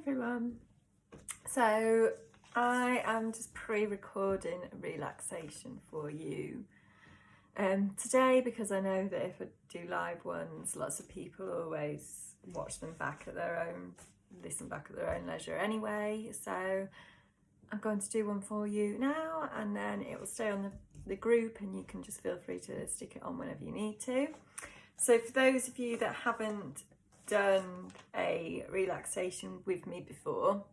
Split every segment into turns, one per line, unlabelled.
everyone. So I am just pre-recording a relaxation for you today, because I know that if I do live ones, lots of people always watch them back at their own, listen back at their own leisure anyway. So I'm going to do one for you now, and then it will stay on the group and you can just feel free to stick it on whenever you need to. So for those of you that haven't done a relaxation with me before,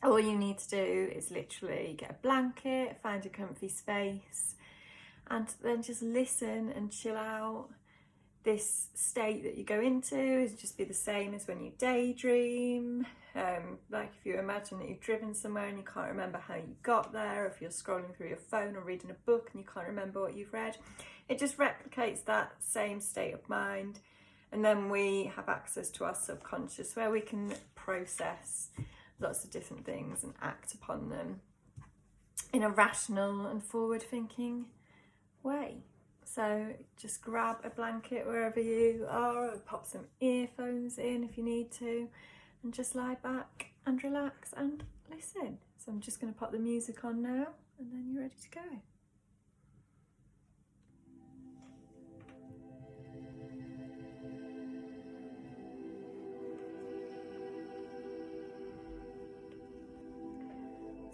all you need to do is literally get a blanket, find a comfy space, and then just listen and chill out. This state that you go into is just be the same as when you daydream. Like if you imagine that you've driven somewhere and you can't remember how you got there, or if you're scrolling through your phone or reading a book and you can't remember what you've read, it just replicates that same state of mind. And then we have access to our subconscious, where we can process lots of different things and act upon them in a rational and forward-thinking way. So just grab a blanket wherever you are, or pop some earphones in if you need to, and just lie back and relax and listen. So I'm just going to pop the music on now, and then you're ready to go.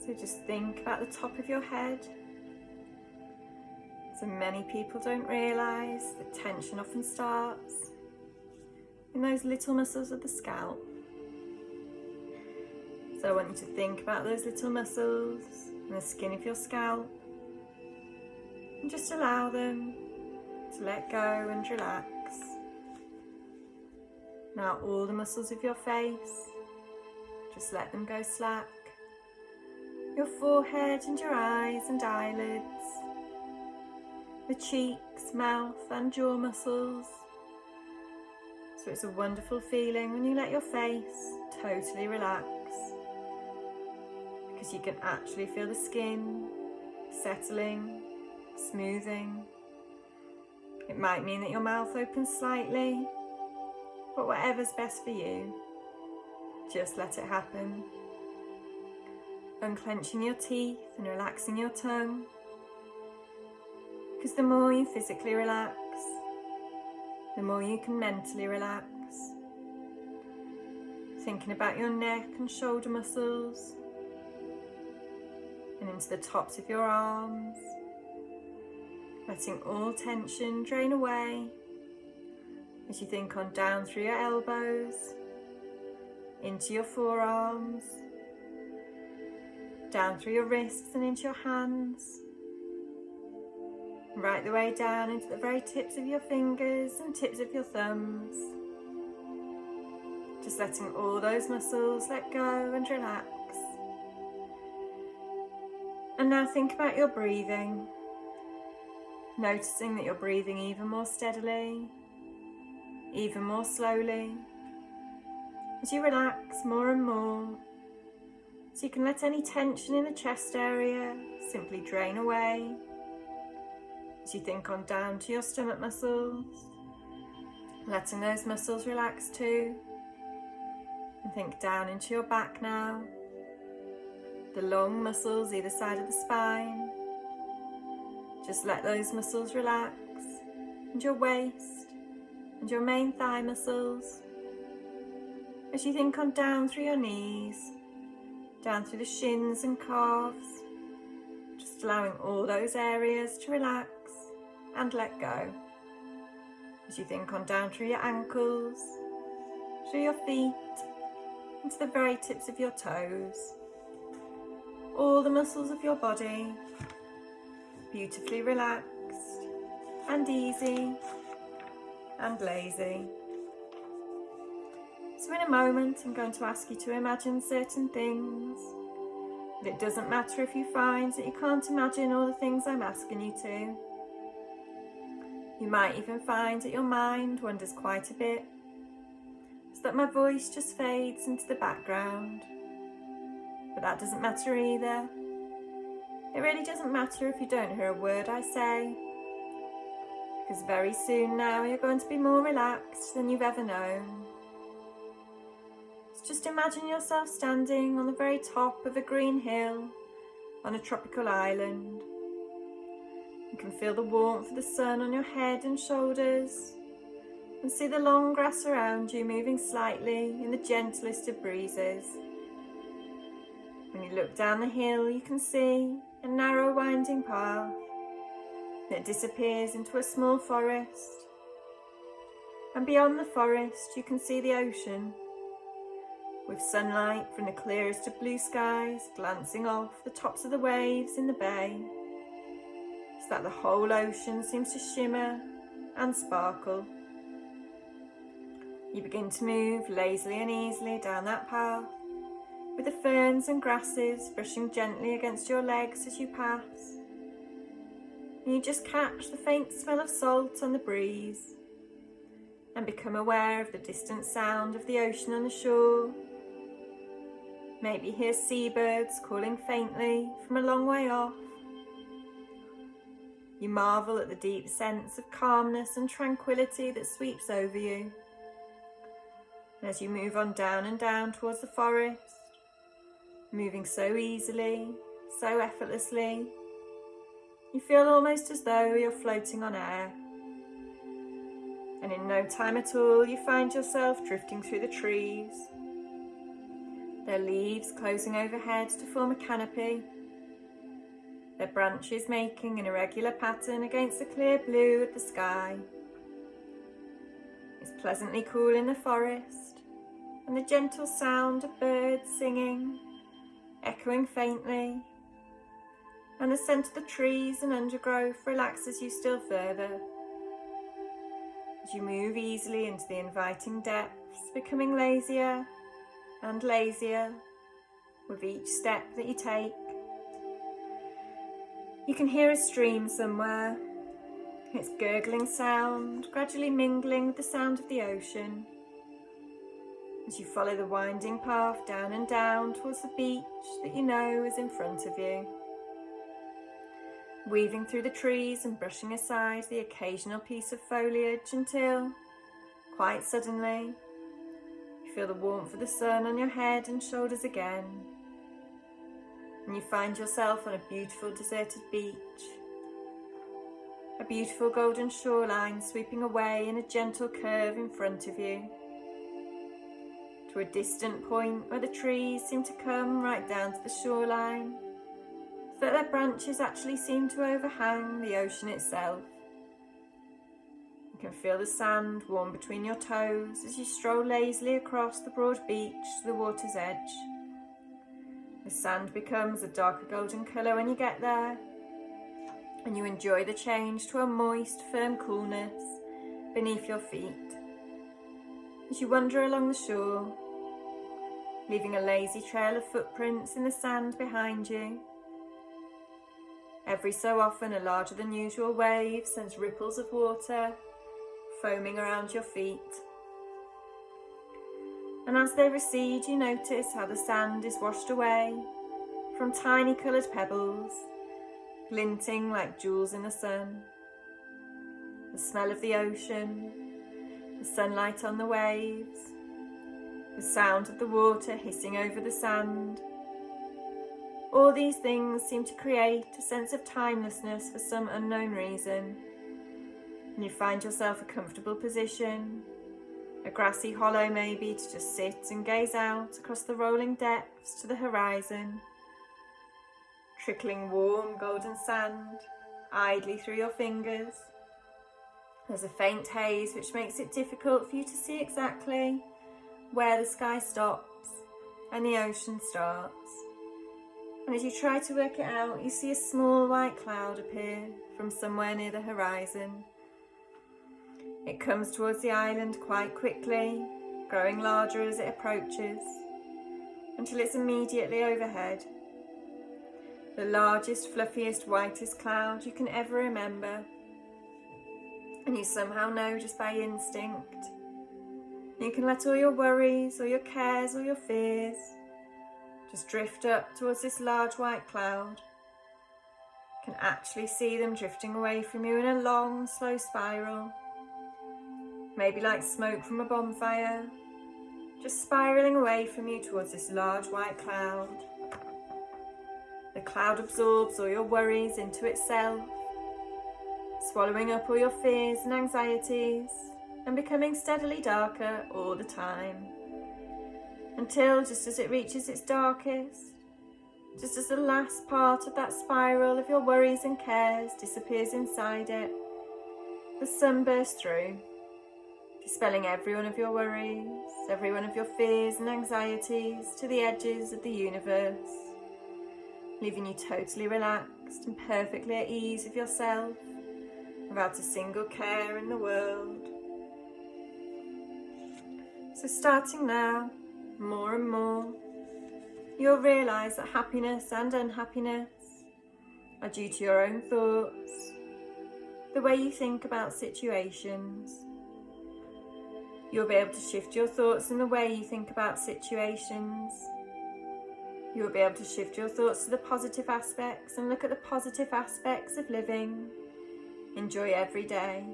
So just think about the top of your head. So many people don't realise that tension often starts in those little muscles of the scalp. So I want you to think about those little muscles and the skin of your scalp, and just allow them to let go and relax. Now all the muscles of your face, just let them go slack. Your forehead and your eyes and eyelids, the cheeks, mouth and jaw muscles. So it's a wonderful feeling when you let your face totally relax, because you can actually feel the skin settling, smoothing. It might mean that your mouth opens slightly, but whatever's best for you, just let it happen. Unclenching your teeth and relaxing your tongue, because the more you physically relax, the more you can mentally relax. Thinking about your neck and shoulder muscles, and into the tops of your arms, letting all tension drain away as you think on down through your elbows, into your forearms, down through your wrists and into your hands, right the way down into the very tips of your fingers and tips of your thumbs. Just letting all those muscles let go and relax. And now think about your breathing, noticing that you're breathing even more steadily, even more slowly, as you relax more and more. So you can let any tension in the chest area simply drain away as you think on down to your stomach muscles, letting those muscles relax too. And think down into your back now, the long muscles either side of the spine. Just let those muscles relax, and your waist and your main thigh muscles as you think on down through your knees, down through the shins and calves, just allowing all those areas to relax and let go. As you think on down through your ankles, through your feet, into the very tips of your toes. All the muscles of your body, beautifully relaxed and easy and lazy. So in a moment, I'm going to ask you to imagine certain things. But it doesn't matter if you find that you can't imagine all the things I'm asking you to. You might even find that your mind wanders quite a bit, so that my voice just fades into the background. But that doesn't matter either. It really doesn't matter if you don't hear a word I say, because very soon now you're going to be more relaxed than you've ever known. just imagine yourself standing on the very top of a green hill on a tropical island. You can feel the warmth of the sun on your head and shoulders and see the long grass around you moving slightly in the gentlest of breezes. When you look down the hill, you can see a narrow winding path that disappears into a small forest. And beyond the forest, you can see the ocean, with sunlight from the clearest of blue skies glancing off the tops of the waves in the bay, so that the whole ocean seems to shimmer and sparkle. You begin to move lazily and easily down that path, with the ferns and grasses brushing gently against your legs as you pass. And you just catch the faint smell of salt on the breeze and become aware of the distant sound of the ocean on the shore. Maybe hear seabirds calling faintly from a long way off. You marvel at the deep sense of calmness and tranquility that sweeps over you. And as you move on down and down towards the forest, moving so easily, so effortlessly, you feel almost as though you're floating on air. And in no time at all, you find yourself drifting through the trees, their leaves closing overhead to form a canopy, their branches making an irregular pattern against the clear blue of the sky. It's pleasantly cool in the forest, and the gentle sound of birds singing, echoing faintly, and the scent of the trees and undergrowth relaxes you still further. As you move easily into the inviting depths, becoming lazier and lazier with each step that you take. You can hear a stream somewhere, its gurgling sound gradually mingling with the sound of the ocean. As you follow the winding path down and down towards the beach that you know is in front of you. Weaving through the trees and brushing aside the occasional piece of foliage until, quite suddenly, you feel the warmth of the sun on your head and shoulders again. And you find yourself on a beautiful deserted beach. A beautiful golden shoreline sweeping away in a gentle curve in front of you, to a distant point where the trees seem to come right down to the shoreline, so that their branches actually seem to overhang the ocean itself. You can feel the sand warm between your toes as you stroll lazily across the broad beach to the water's edge. The sand becomes a darker golden colour when you get there, and you enjoy the change to a moist, firm coolness beneath your feet as you wander along the shore, leaving a lazy trail of footprints in the sand behind you. Every so often, a larger than usual wave sends ripples of water foaming around your feet. And as they recede, you notice how the sand is washed away from tiny coloured pebbles, glinting like jewels in the sun. The smell of the ocean, the sunlight on the waves, the sound of the water hissing over the sand. All these things seem to create a sense of timelessness for some unknown reason. And you find yourself a comfortable position, a grassy hollow maybe, to just sit and gaze out across the rolling depths to the horizon, trickling warm golden sand idly through your fingers. There's a faint haze which makes it difficult for you to see exactly where the sky stops and the ocean starts. And as you try to work it out, you see a small white cloud appear from somewhere near the horizon. It comes towards the island quite quickly, growing larger as it approaches, until it's immediately overhead. The largest, fluffiest, whitest cloud you can ever remember. And you somehow know just by instinct. You can let all your worries, or your cares, or your fears just drift up towards this large white cloud. You can actually see them drifting away from you in a long, slow spiral. Maybe like smoke from a bonfire, just spiralling away from you towards this large white cloud. The cloud absorbs all your worries into itself, swallowing up all your fears and anxieties and becoming steadily darker all the time, until just as it reaches its darkest, just as the last part of that spiral of your worries and cares disappears inside it, the sun bursts through, dispelling every one of your worries, every one of your fears and anxieties to the edges of the universe, leaving you totally relaxed and perfectly at ease with yourself, without a single care in the world. So starting now, more and more, you'll realise that happiness and unhappiness are due to your own thoughts, the way you think about situations. You'll be able to shift your thoughts in the way you think about situations. You'll be able to shift your thoughts to the positive aspects and look at the positive aspects of living. Enjoy every day.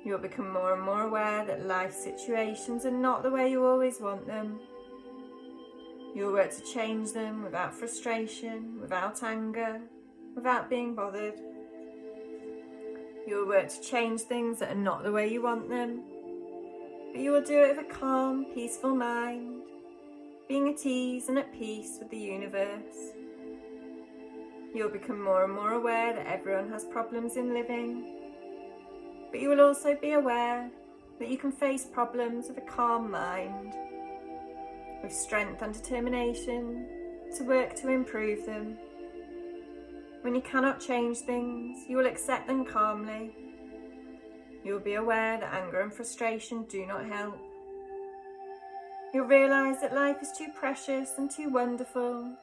You'll become more and more aware that life situations are not the way you always want them. You'll work to change them without frustration, without anger, without being bothered. You'll work to change things that are not the way you want them, but you will do it with a calm, peaceful mind, being at ease and at peace with the universe. You'll become more and more aware that everyone has problems in living, but you will also be aware that you can face problems with a calm mind, with strength and determination to work to improve them. When you cannot change things, you will accept them calmly. You will be aware that anger and frustration do not help. You'll realise that life is too precious and too wonderful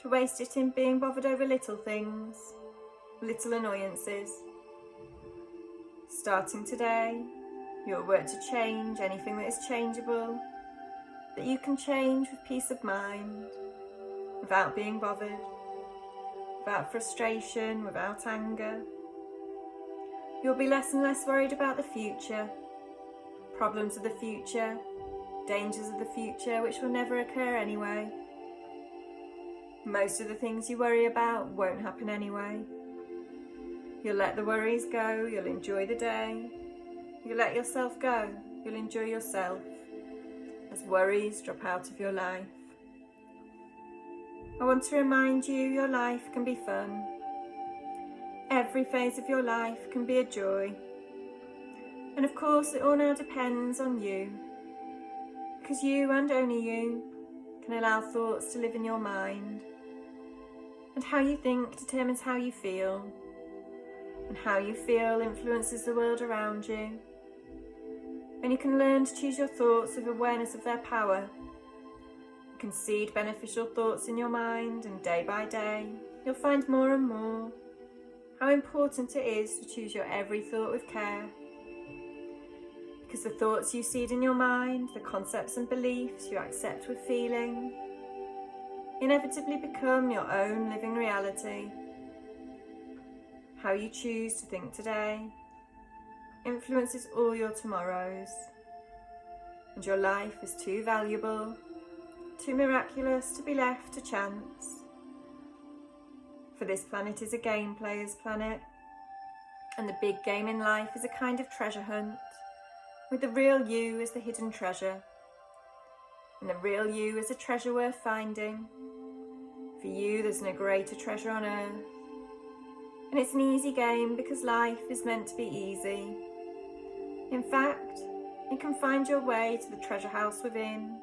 to waste it in being bothered over little things, little annoyances. Starting today, you'll work to change anything that is changeable, that you can change with peace of mind, without being bothered, without frustration, without anger. You'll be less and less worried about the future, problems of the future, dangers of the future which will never occur anyway. Most of the things you worry about won't happen anyway. You'll let the worries go, you'll enjoy the day. You'll let yourself go, you'll enjoy yourself, as worries drop out of your life. I want to remind you your life can be fun. Every phase of your life can be a joy. And of course it all now depends on you, because you and only you can allow thoughts to live in your mind. And how you think determines how you feel, and how you feel influences the world around you. And you can learn to choose your thoughts with awareness of their power. You can seed beneficial thoughts in your mind, and day by day you'll find more and more how important it is to choose your every thought with care. Because the thoughts you seed in your mind, the concepts and beliefs you accept with feeling, inevitably become your own living reality. How you choose to think today influences all your tomorrows, and your life is too valuable, too miraculous to be left to chance. For this planet is a game player's planet, and the big game in life is a kind of treasure hunt, with the real you as the hidden treasure, and the real you is a treasure worth finding. For you there's no greater treasure on earth, and it's an easy game because life is meant to be easy. In fact, you can find your way to the treasure house within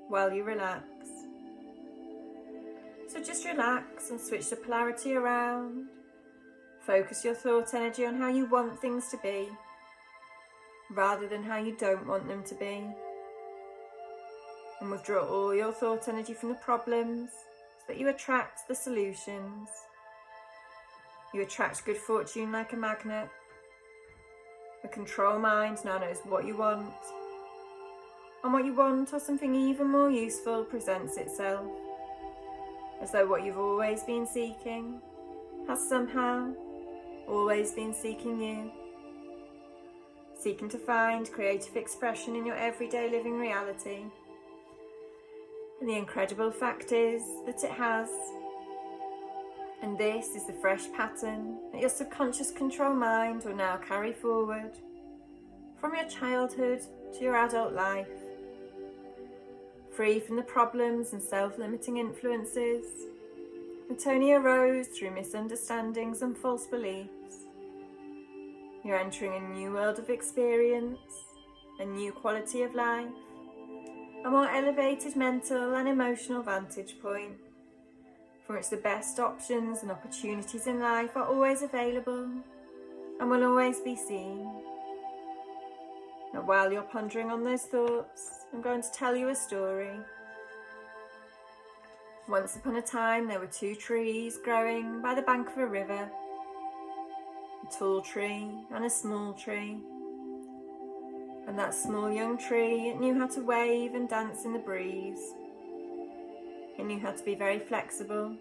while you relax. So just relax and switch the polarity around. Focus your thought energy on how you want things to be, rather than how you don't want them to be. And withdraw all your thought energy from the problems so that you attract the solutions. You attract good fortune like a magnet. The control mind now knows what you want, and what you want or something even more useful presents itself, as though what you've always been seeking has somehow always been seeking you. seeking to find creative expression in your everyday living reality. And the incredible fact is that it has. And this is the fresh pattern that your subconscious control mind will now carry forward from your childhood to your adult life. Free from the problems and self-limiting influences that only arose through misunderstandings and false beliefs. You're entering a new world of experience, a new quality of life, a more elevated mental and emotional vantage point, from which the best options and opportunities in life are always available and will always be seen. Now, while you're pondering on those thoughts, I'm going to tell you a story. Once upon a time, there were two trees growing by the bank of a river. A tall tree and a small tree. And that small young tree, it knew how to wave and dance in the breeze. It knew how to be very flexible.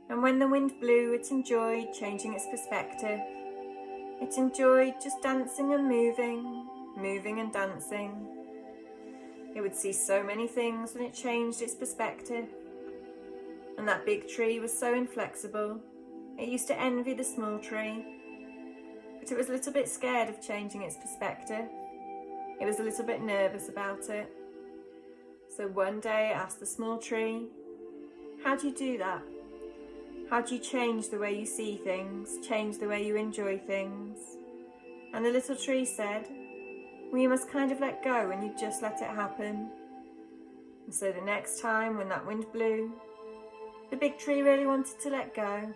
And when the wind blew, it enjoyed changing its perspective. It enjoyed just dancing and moving and dancing. It would see so many things when it changed its perspective. And that big tree was so inflexible, it used to envy the small tree. But it was a little bit scared of changing its perspective. It was a little bit nervous about it. So one day it asked the small tree, "How do you do that? How do you change the way you see things, change the way you enjoy things?" And the little tree said, "Well, you must kind of let go and you just let it happen." And so the next time when that wind blew, the big tree really wanted to let go.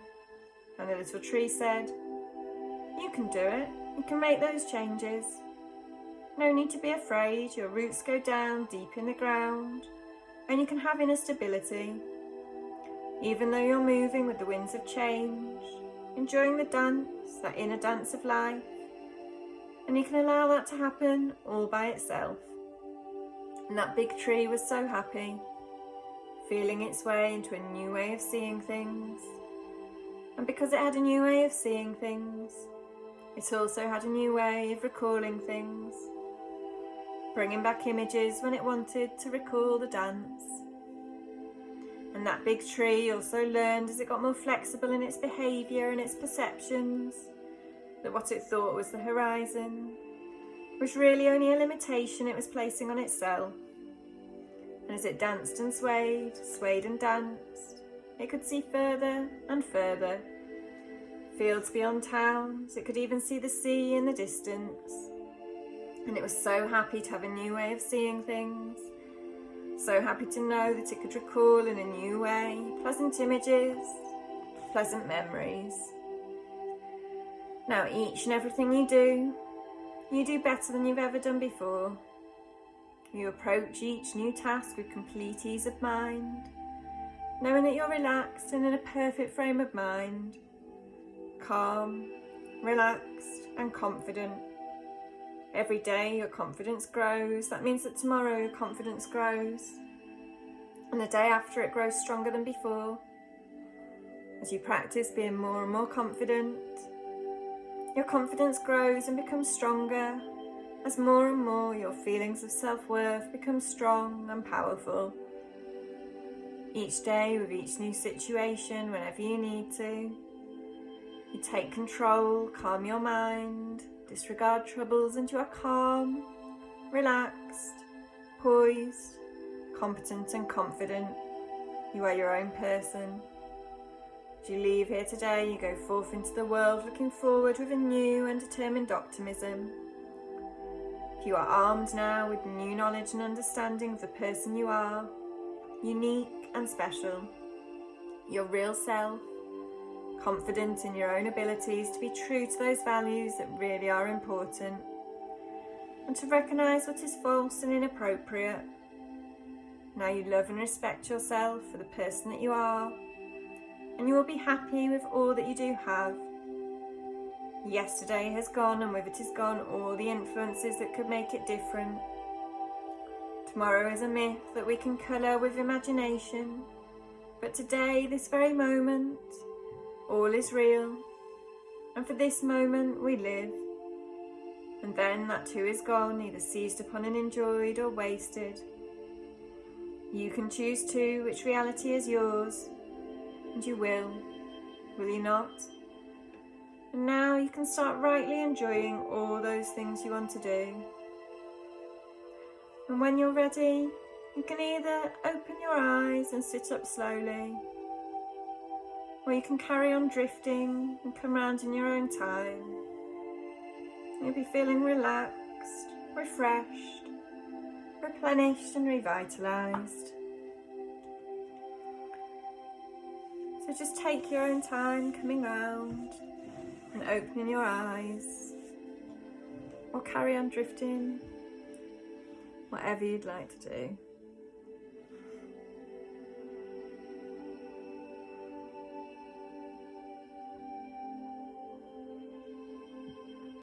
And the little tree said, "You can do it. You can make those changes. No need to be afraid. Your roots go down deep in the ground and you can have inner stability. Even though you're moving with the winds of change, enjoying the dance, that inner dance of life, and you can allow that to happen all by itself." And that big tree was so happy, feeling its way into a new way of seeing things. And because it had a new way of seeing things, it also had a new way of recalling things, bringing back images when it wanted to recall the dance. And that big tree also learned, as it got more flexible in its behaviour and its perceptions, that what it thought was the horizon was really only a limitation it was placing on itself. And as it danced and swayed and danced, it could see further and further, fields beyond towns. It could even see the sea in the distance. And it was so happy to have a new way of seeing things, so happy to know that it could recall in a new way pleasant images, pleasant memories. Now, each and everything you do better than you've ever done before. You approach each new task with complete ease of mind, knowing that you're relaxed and in a perfect frame of mind, calm, relaxed and confident. Every day your confidence grows. That means that tomorrow your confidence grows, and the day after it grows stronger than before. As you practice being more and more confident, your confidence grows and becomes stronger as more and more your feelings of self-worth become strong and powerful. Each day, with each new situation, whenever you need to, you take control, calm your mind, disregard troubles, and you are calm, relaxed, poised, competent and confident. You are your own person. As you leave here today, you go forth into the world looking forward with a new and determined optimism. You are armed now with new knowledge and understanding of the person you are, unique and special, your real self, confident in your own abilities to be true to those values that really are important, and to recognise what is false and inappropriate. Now you love and respect yourself for the person that you are, and you will be happy with all that you do have. Yesterday has gone, and with it is gone all the influences that could make it different. Tomorrow is a myth that we can colour with imagination, but today, this very moment, all is real, and for this moment we live. And then that too is gone, either seized upon and enjoyed or wasted. You can choose too which reality is yours, and you will you not? And now you can start rightly enjoying all those things you want to do. And when you're ready, you can either open your eyes and sit up slowly, or you can carry on drifting and come round in your own time. You'll be feeling relaxed, refreshed, replenished and revitalised. So just take your own time coming round and opening your eyes, or carry on drifting, whatever you'd like to do.